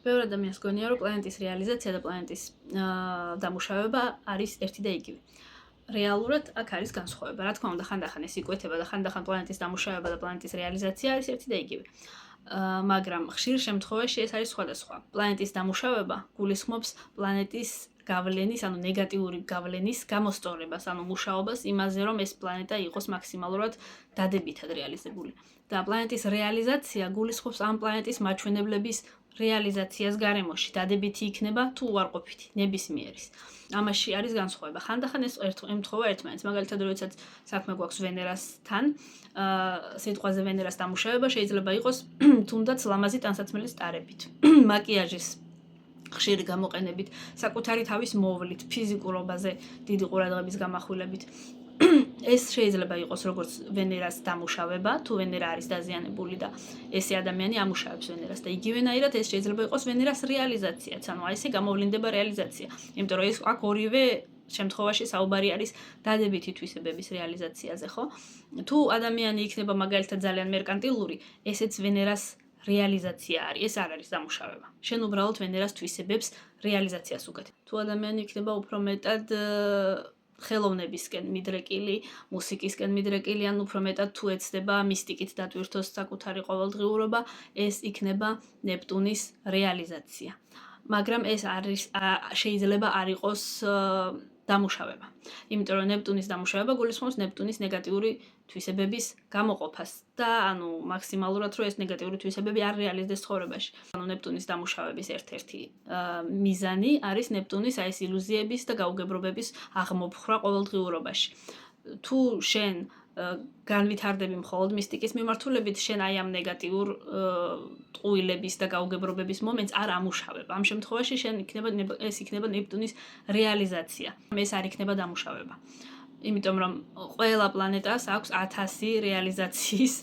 ბევრი ადამიანს გონია, რომ პლანეტის რეალიზაცია და პლანეტის დამუშავება არის ერთი და იგივე. რეალურად აქ არის განსხვავება. რა თქმა უნდა, ხანდახან ეს იკვეთება და ხანდახან პლანეტის დამუშავება და პლანეტის რეალიზაცია არის ერთი და იგივე. მაგრამ ხშირ შემთხვევაში ეს არის სხვადასხვა. პლანეტის დამუშავება გულისხმობს პლანეტის გავლენის, ანუ ნეგატიური გავლენის გამოსწორებას, ანუ მუშაობას იმაზე, რომ ეს პლანეტა იყოს მაქსიმალურად დადებითად რეალიზებული. და პლანეტის რეალიზაცია გულისხმობს ამ პლანეტის მაჩვენებლების რეალიზაციას გარემოში, დადებითი იქნება თუ უარყოფითი, ნებისმიერის. ამაში არის განსხვავება. ხანდახან ეს ემთხვევა ერთმანეთს. მაგალითად, როდესაც საქმე გვაქვს ვენერასთან, სიტყვაზე ვენერას დამუშავება შეიძლება იყოს თუნდაც ლამაზი ტანსაცმლის ტარებით, მაკიაჟის ხშირი გამოყენებით, საკუთარი თავის მოვლით, ფიზიკურობაზე დიდი ყურადღების გამახვილებით. ეს შეიძლება იყოს როგორც ვენერას დამუშავება, თუ ვენერა არის დაზიანებული და ესე ადამიანი ამუშავებს ვენერას და იგივენაირად ეს შეიძლება იყოს ვენერას რეალიზაციაც, ანუ აი ესე გამოვლინდება რეალიზაცია. იმიტომ რომ ეს აქ ორივე შემთხვევაში საუბარი არის დადებითი თვისებების რეალიზაციაზე, ხო? თუ ადამიანი იქნება მაგალითად ძალიან მერკანტილური, ესეც ვენერას რეალიზაცია არის, ეს არ არის დამუშავება. შენ უბრალოდ ვენერას თვისებებს რეალიზაციას უკეთებ. თუ ადამიანი იქნება უფრო მეტად ხელოვნებისკენ მიდრეკილი, მუსიკისკენ მიდრეკილი, ან უფრო მეტად თუ ეცდება მისტიკით დატვირთოს საკუთარი ყოველდღიურობა, ეს იქნება ნეპტუნის რეალიზაცია. მაგრამ ეს არის შეიძლება არ იყოს დამუშავება. იმიტომ რომ ნეპტუნის დამუშავება გულისხმობს ნეპტუნის ნეგატიური თვისებების გამოყოფას და ანუ მაქსიმალურად რომ ეს ნეგატიური თვისებები არ რეალიზდეს ცხოვრებაში. ანუ ნეპტუნის დამუშავების ერთ-ერთი მიზანი არის ნეპტუნის აი ეს ილუზიების და გაუგებრობების აღმოფხვრა ყოველდღიურობაში. თუ შენ განვითარდები მხოლოდ მისტიკის მიმართულებით, შენ აი ამ ნეგატიურ ტყუილების და გაუგებრობების მომენტს არ ამუშავებ. ამ შემთხვევაში ეს იქნება ნეპტუნის რეალიზაცია. ეს არ იქნება დამუშავება. იმიტომ რომ ყველა პლანეტას აქვს 1000 რეალიზაციის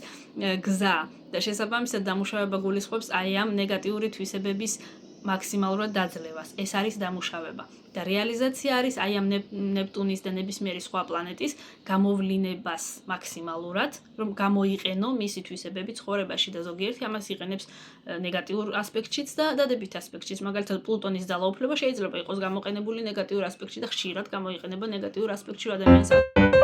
გზა და შესაბამისად დამუშავება გულისხმობს აი ამ ნეგატიური თვისებების მაქსიმალურად დაძლევას. ეს არის დამუშავება. და რეალიზაცია არის აი ამ ნეპტუნის და ნებისმიერი სხვა პლანეტის გამოვლინებას მაქსიმალურად, რომ გამოიყენო მისი თვისებები ცხოვრებაში და ზოგიერთი ამას იყენებს ნეგატიურ ასპექტშიც და დადებით ასპექტშიც. მაგალითად, პლუტონის ძალაუფლება შეიძლება იყოს გამოყენებული ნეგატიურ ასპექტში და ხშირად გამოიყენება ნეგატიურ ასპექტში ადამიანს.